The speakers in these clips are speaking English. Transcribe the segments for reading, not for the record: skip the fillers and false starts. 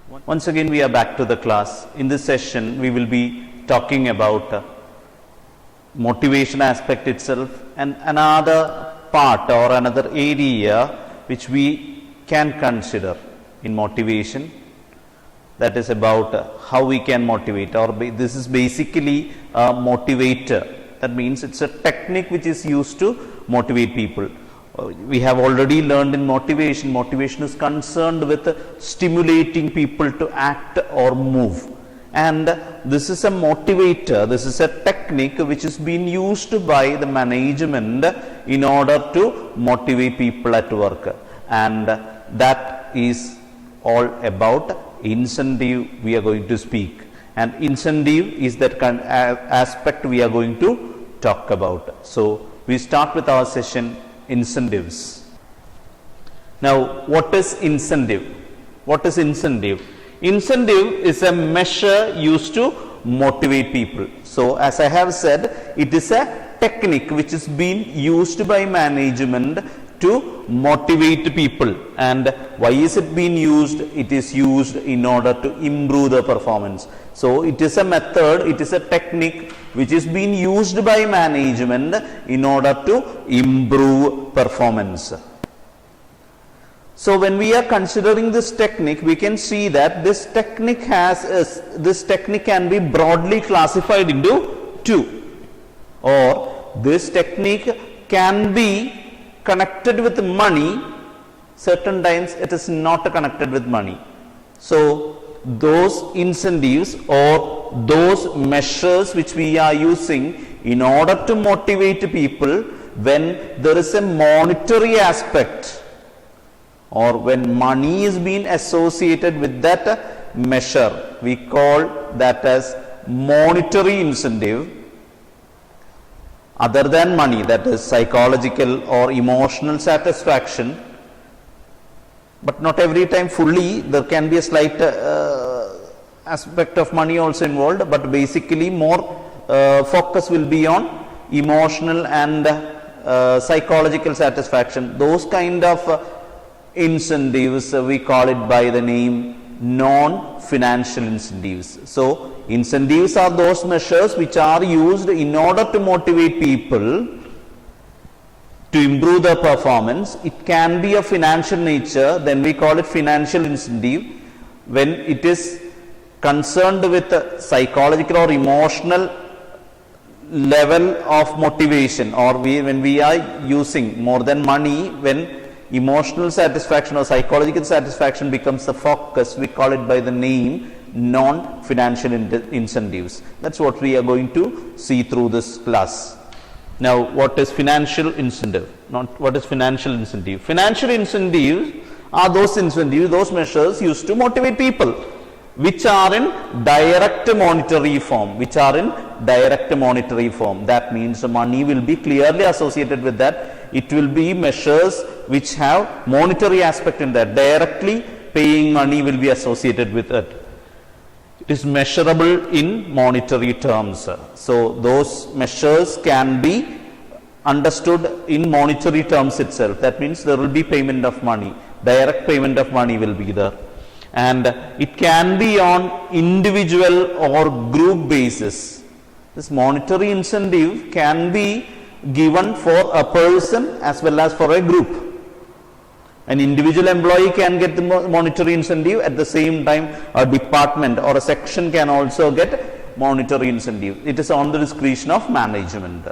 Once again we are back to the class. In this session we will be talking about motivation aspect itself and another part or another area which we can consider in motivation, that is about how we can motivate, or this is basically a motivator. That means it's a technique which is used to motivate people. We have already learned in motivation, motivation is concerned with stimulating people to act or move, and this is a motivator, this is a technique which is being used by the management in order to motivate people at work, and that is all about incentive we are going to speak, and incentive is that aspect we are going to talk about. So we start with our session, incentives. Now what is incentive? What is incentive? Incentive is a measure used to motivate people. So as I have said, it is a technique which is being used by management to motivate people. And why is it being used? It is used in order to improve the performance. So it is a method, it is a technique which is being used by management in order to improve performance. So when we are considering this technique, we can see that this technique can be broadly classified into two, or this technique can be connected with money, certain times it is not connected with money. So those incentives or those measures which we are using in order to motivate people, when there is a monetary aspect or when money is being associated with that measure, we call that as monetary incentive. Other than money, that is psychological or emotional satisfaction, but not every time fully, there can be a slight aspect of money also involved, but basically more focus will be on emotional and psychological satisfaction. Those kind of incentives, we call it by the name non-financial incentives. So incentives are those measures which are used in order to motivate people to improve their performance. It can be of financial nature, then we call it financial incentive. When it is concerned with psychological or emotional level of motivation, or when we are using more than money, when emotional satisfaction or psychological satisfaction becomes the focus, we call it by the name non-financial incentives. That's what we are going to see through this class. Now what is financial incentive? What is financial incentive? Financial incentives are those incentives, those measures used to motivate people, which are in direct monetary form, That means money will be clearly associated with that. It will be measures which have monetary aspect in that. Directly paying money will be associated with it. It is measurable in monetary terms. So those measures can be understood in monetary terms itself. That means there will be payment of money. Direct payment of money will be there. And it can be on individual or group basis. This monetary incentive can be given for a person as well as for a group. An individual employee can get the monetary incentive, at the same time a department or a section can also get monetary incentive. It is on the discretion of management.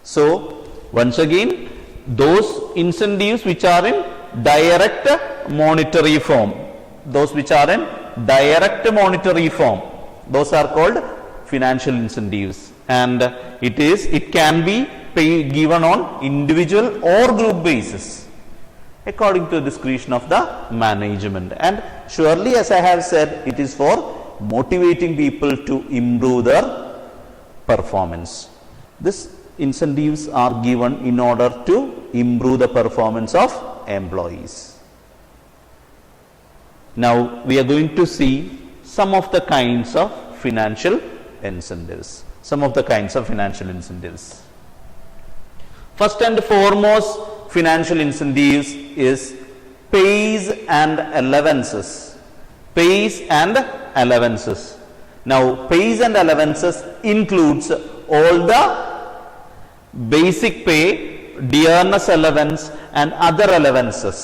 So once again, those incentives which are in direct monetary form, those are called financial incentives, and it can be given on individual or group basis according to the discretion of the management. And surely, as I have said, it is for motivating people to improve their performance. These incentives are given in order to improve the performance of employees. Now we are going to see some of the kinds of financial incentives. First and foremost, financial incentives is pays and allowances. pays and allowances. Now, pays and allowances includes all the basic pay, dearness allowance and other allowances.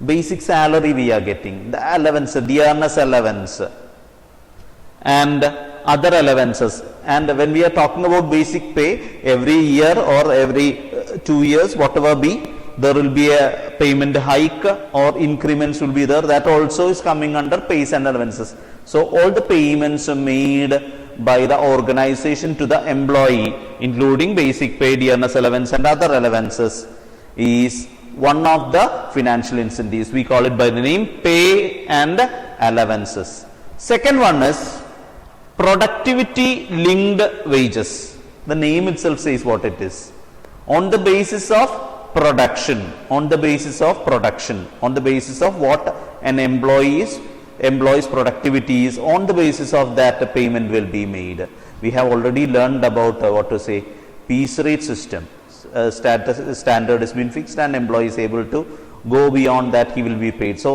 Basic salary we are getting, the allowance, dearness allowance and other allowances. And when we are talking about basic pay, every year or every 2 years, whatever be, there will be a payment hike or increments will be there. That also is coming under pays and allowances. So all the payments made by the organization to the employee, including basic pay, dearness allowance and other allowances, is one of the financial incentives. We call it by the name pay and allowances. Second one is productivity linked wages. The name itself says what it is. On the basis of production, on the basis of production, on the basis of what an employee's productivity is, on the basis of that payment will be made. We have already learned about piece rate system. Standard has been fixed and employee is able to go beyond that, he will be paid. So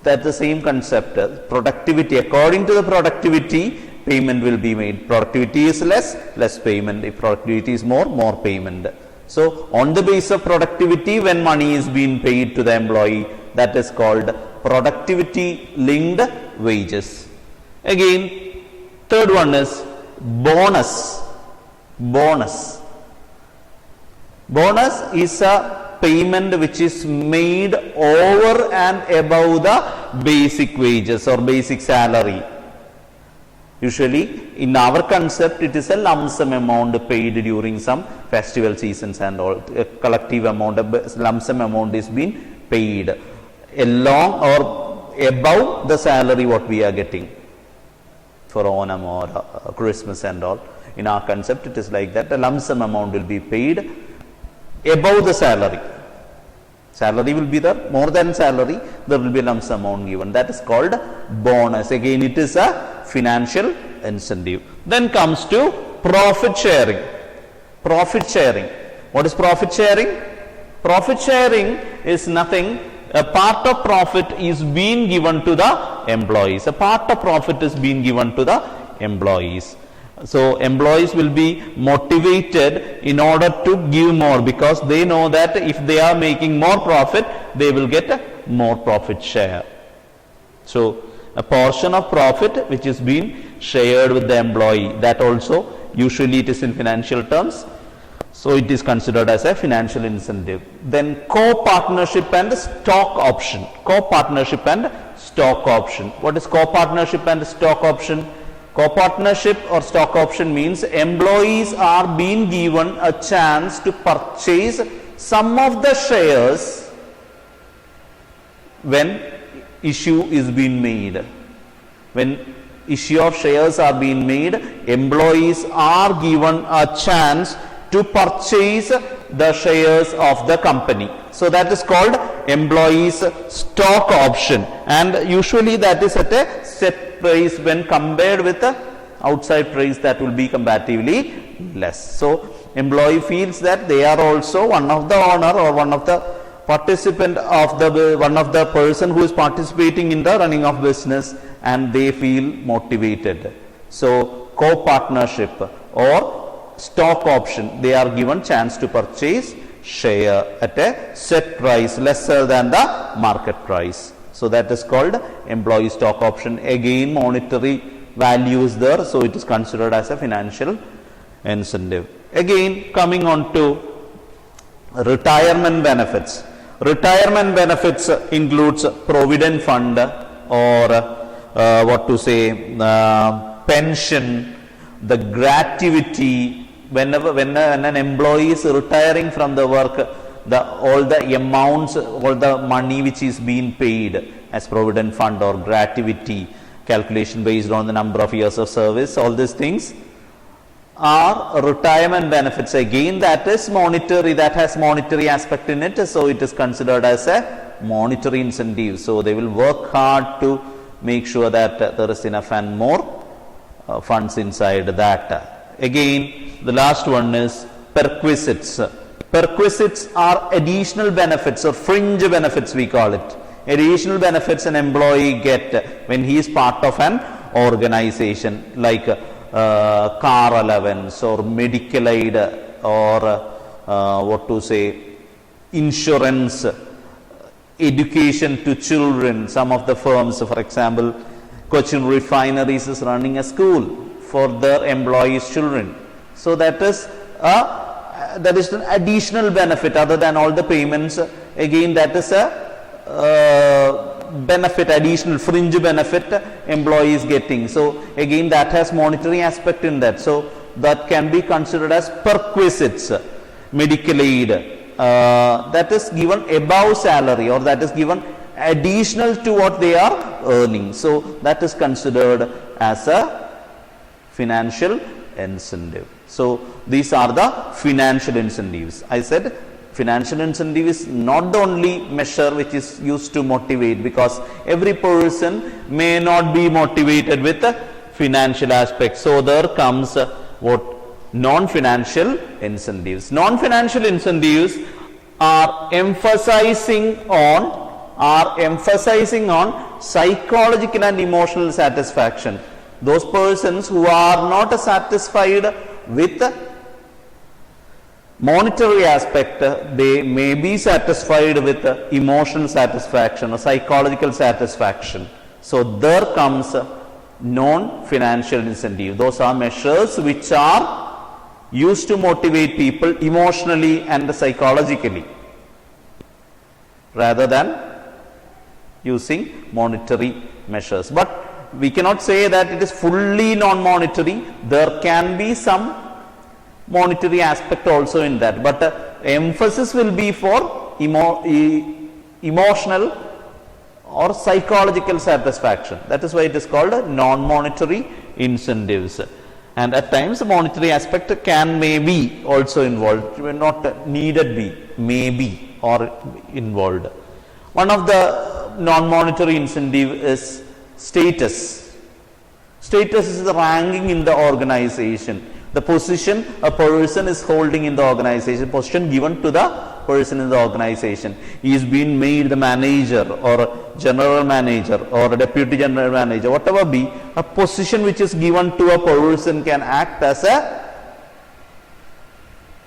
that's the same concept. Productivity, according to the productivity, payment will be made. Productivity is less payment. If productivity is more payment. So on the basis of productivity, when money is being paid to the employee, that is called productivity linked wages. Again, third one is bonus. Bonus is a payment which is made over and above the basic wages or basic salary. Usually, in our concept, it is a lump sum amount paid during some festival seasons and all. A collective amount, a lump sum amount is being paid along or above the salary what we are getting for Onam or Christmas and all. In our concept, it is like that. A lump sum amount will be paid above the salary. Salary will be there, more than salary, there will be a lump sum amount given. That is called bonus. Again, it is a financial incentive. Then comes to profit sharing. Profit sharing. What is profit sharing? Profit sharing is nothing. A part of profit is being given to the employees. A part of profit is being given to the employees. So employees will be motivated in order to give more, because they know that if they are making more profit, they will get a more profit share. So a portion of profit which is being shared with the employee, that also usually it is in financial terms. So it is considered as a financial incentive. Then co-partnership and stock option. Co-partnership and stock option. What is co-partnership and stock option? Co-partnership or stock option means employees are being given a chance to purchase some of the shares when issue is being made. When issue of shares are being made, employees are given a chance to purchase the shares of the company. So that is called employees stock option, and usually that is at a set price. When compared with the outside price, that will be comparatively less. So employee feels that they are also one of the owner or one of the participant of the one of the person who is participating in the running of business, and they feel motivated. So co-partnership or stock option, they are given chance to purchase share at a set price lesser than the market price. So that is called employee stock option. Again, monetary value is there, so it is considered as a financial incentive. Again, coming on to retirement benefits. Retirement benefits includes provident fund or pension, the gratuity. When an employee is retiring from the work, all the amounts, all the money which is being paid as provident fund or gratuity, calculation based on the number of years of service, all these things are retirement benefits. Again, that is monetary, that has monetary aspect in it, so it is considered as a monetary incentive. So they will work hard to make sure that there is enough and more funds inside that. Again, the last one is perquisites. Perquisites are additional benefits or fringe benefits, we call it. additional benefits an employee get when he is part of an organization, like car allowance or medical aid or what to say, insurance, education to children. Some of the firms, for example, Cochin Refineries is running a school for their employees' children. So that is an additional benefit other than all the payments. Again, that is a benefit, additional fringe benefit employees getting. So again, that has monetary aspect in that. So that can be considered as perquisites. Medical aid that is given above salary, or that is given additional to what they are earning. So that is considered as a financial incentive. So these are the financial incentives. I said financial incentive is not the only measure which is used to motivate, because every person may not be motivated with the financial aspect. So there comes what non-financial incentives. Non-financial incentives are emphasizing on psychological and emotional satisfaction. Those persons who are not satisfied with monetary aspect, they may be satisfied with emotional satisfaction or psychological satisfaction. So there comes non-financial incentive. Those are measures which are used to motivate people emotionally and psychologically, rather than using monetary measures. But we cannot say that it is fully non-monetary. There can be some monetary aspect also in that, but emphasis will be for emotional or psychological satisfaction. That is why it is called non-monetary incentives. And at times monetary aspect can maybe also involved, not needed be, maybe or involved. One of the non-monetary incentive is status. Status is the ranking in the organization, the position a person is holding in the organization, position given to the person in the organization. He is being made the manager or general manager or a deputy general manager, whatever be, a position which is given to a person can act as a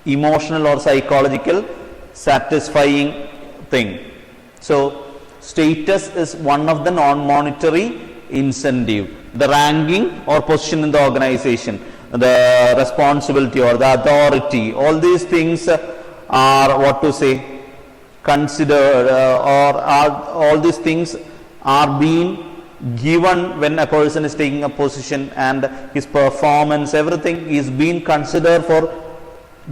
emotional or psychological satisfying thing. So status is one of the non-monetary incentive. The ranking or position in the organization, the responsibility or the authority, all these things are what to say considered, or are all these things are being given when a person is taking a position, and his performance, everything is being considered for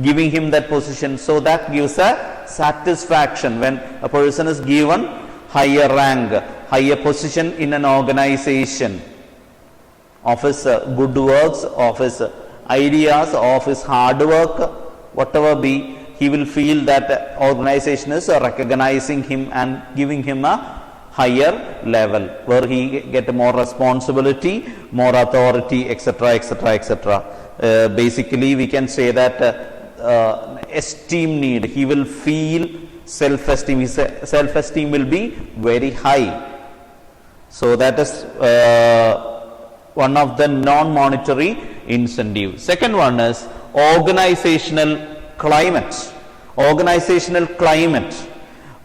giving him that position. So that gives a satisfaction when a person is given higher rank, higher position in an organization, of his good works, of his ideas, of his hard work, whatever be, he will feel that organization is recognizing him and giving him a higher level where he get more responsibility, more authority, etc., etc., etc. Basically we can say that esteem need, he will feel self-esteem, his self-esteem will be very high. So that is one of the non-monetary incentives. Second one is organizational climate. Organizational climate.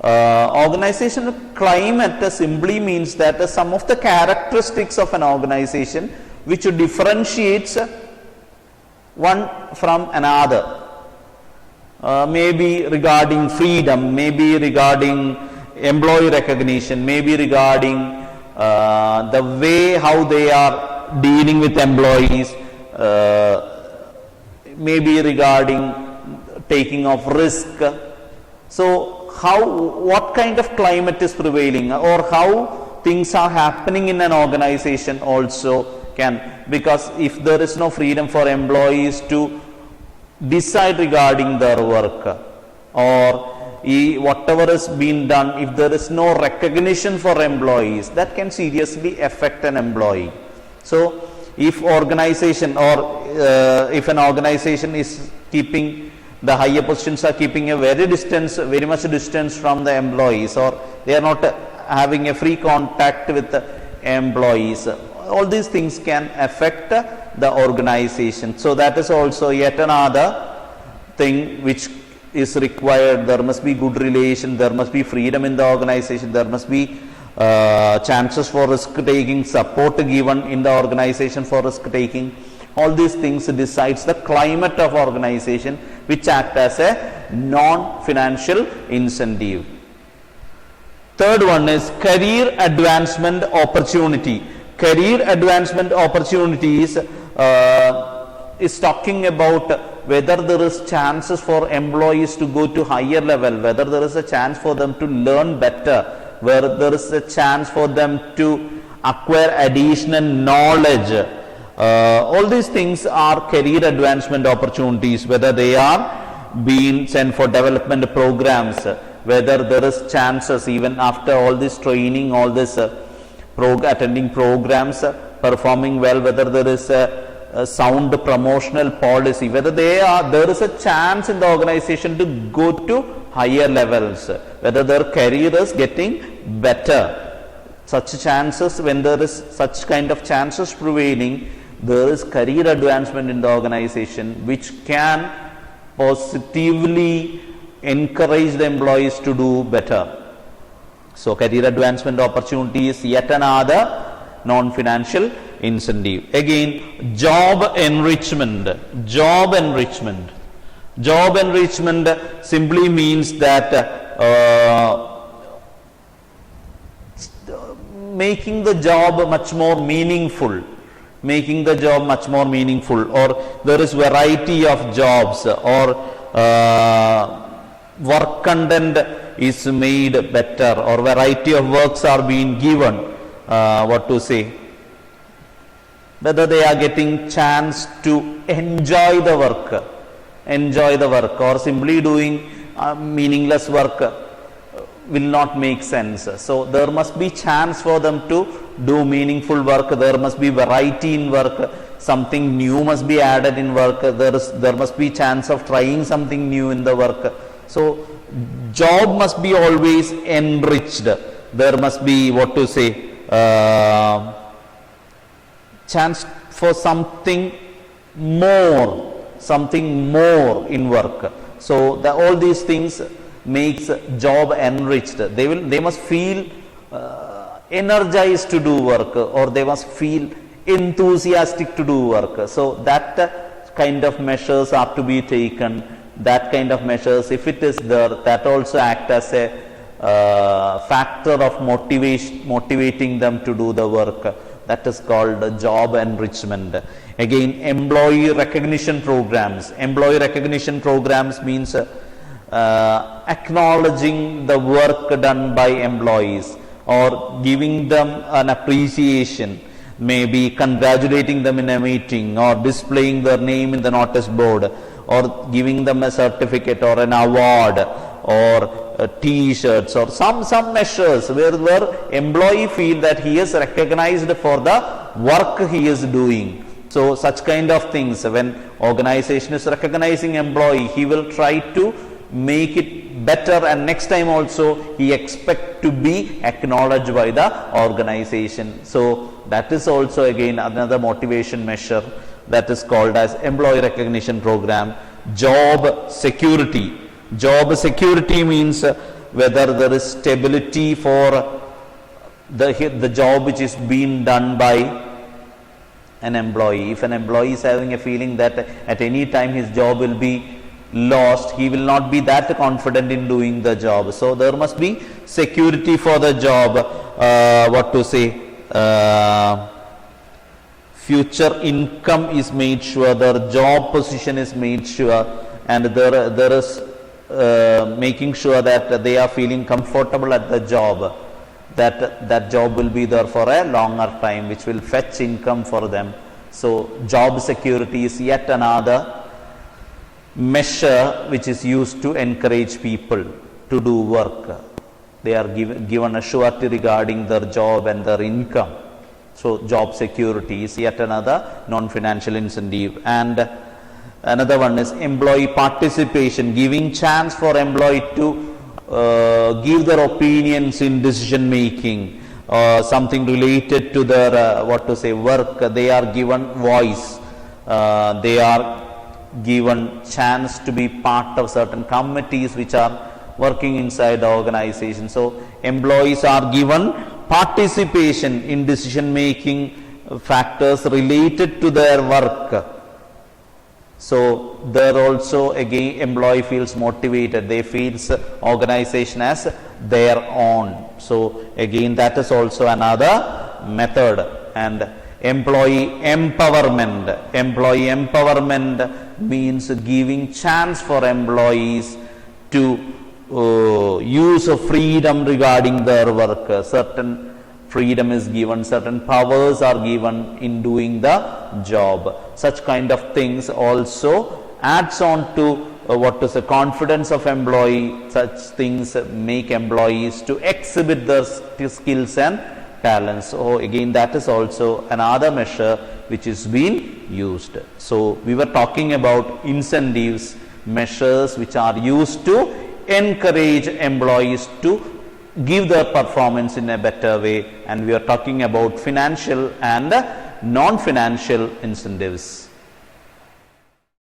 Organizational climate simply means that some of the characteristics of an organization which differentiates one from another. Maybe regarding freedom, maybe regarding employee recognition, maybe regarding the way how they are dealing with employees, maybe regarding taking of risk. So what kind of climate is prevailing, or how things are happening in an organization also can, because if there is no freedom for employees to decide regarding their work, or whatever is being done, if there is no recognition for employees, that can seriously affect an employee. So if organization or if an organization is keeping the higher positions are keeping a very much distance from the employees, or they are not having a free contact with the employees. All these things can affect the organization. So that is also yet another thing which is required. There must be good relation, there must be freedom in the organization, there must be chances for risk taking, support given in the organization for risk taking. All these things decides the climate of organization, which act as a non-financial incentive. Third one is career advancement opportunity. Career advancement opportunities is talking about whether there is chances for employees to go to higher level, whether there is a chance for them to learn better, where there is a chance for them to acquire additional knowledge. All these things are career advancement opportunities, whether they are being sent for development programs, whether there is chances even after all this training, all this attending programs, performing well, whether there is a sound promotional policy, whether there is a chance in the organization to go to higher levels, whether their career is getting better. Such chances, when there is such kind of chances prevailing, there is career advancement in the organization, which can positively encourage the employees to do better. So career advancement opportunity is yet another non-financial incentive. Again, job enrichment. Job enrichment. Job enrichment simply means that making the job much more meaningful. Making the job much more meaningful, or there is variety of jobs, or work content is made better, or variety of works are being given. Whether they are getting chance to enjoy the work, or simply doing meaningless work will not make sense. So there must be chance for them to do meaningful work. There must be variety in work. Something new must be added in work. There must be chance of trying something new in the work. So job must be always enriched. There must be chance for something more in work. So all these things makes job enriched. They must feel energized to do work, or they must feel enthusiastic to do work. So that kind of measures are to be taken. That kind of measures, if it is there, that also act as a factor of motivating them to do the work. That is called job enrichment. Again, employee recognition programs. Employee recognition programs means acknowledging the work done by employees, or giving them an appreciation, maybe congratulating them in a meeting, or displaying their name in the notice board, or giving them a certificate or an award, or t-shirts, or some measures where employee feel that he is recognized for the work he is doing. So such kind of things, when organization is recognizing employee, he will try to make it better, and next time also he expect to be acknowledged by the organization. So that is also again another motivation measure, that is called as employee recognition program. Job security. Job security means whether there is stability for the job which is being done by an employee. If an employee is having a feeling that at any time his job will be lost, he will not be that confident in doing the job. So there must be security for the job. Future income is made sure, their job position is made sure, and there is making sure that they are feeling comfortable at the job, that job will be there for a longer time, which will fetch income for them. So job security is yet another measure which is used to encourage people to do work. They are given a surety regarding their job and their income. So job security is yet another non-financial incentive. And another one is employee participation, giving chance for employee to give their opinions in decision making, something related to their work. They are given voice, they are given chance to be part of certain committees which are working inside the organization. So employees are given participation in decision making factors related to their work. So there also again employee feels motivated, they feels organization as their own. So again that is also another method. And employee empowerment means giving chance for employees to use of freedom regarding their work. Certain freedom is given, certain powers are given in doing the job. Such kind of things also adds on to confidence of employee. Such things make employees to exhibit their skills and talents. So again that is also another measure which is being used. So we were talking about incentives, measures which are used to encourage employees to give their performance in a better way, and we are talking about financial and non-financial incentives.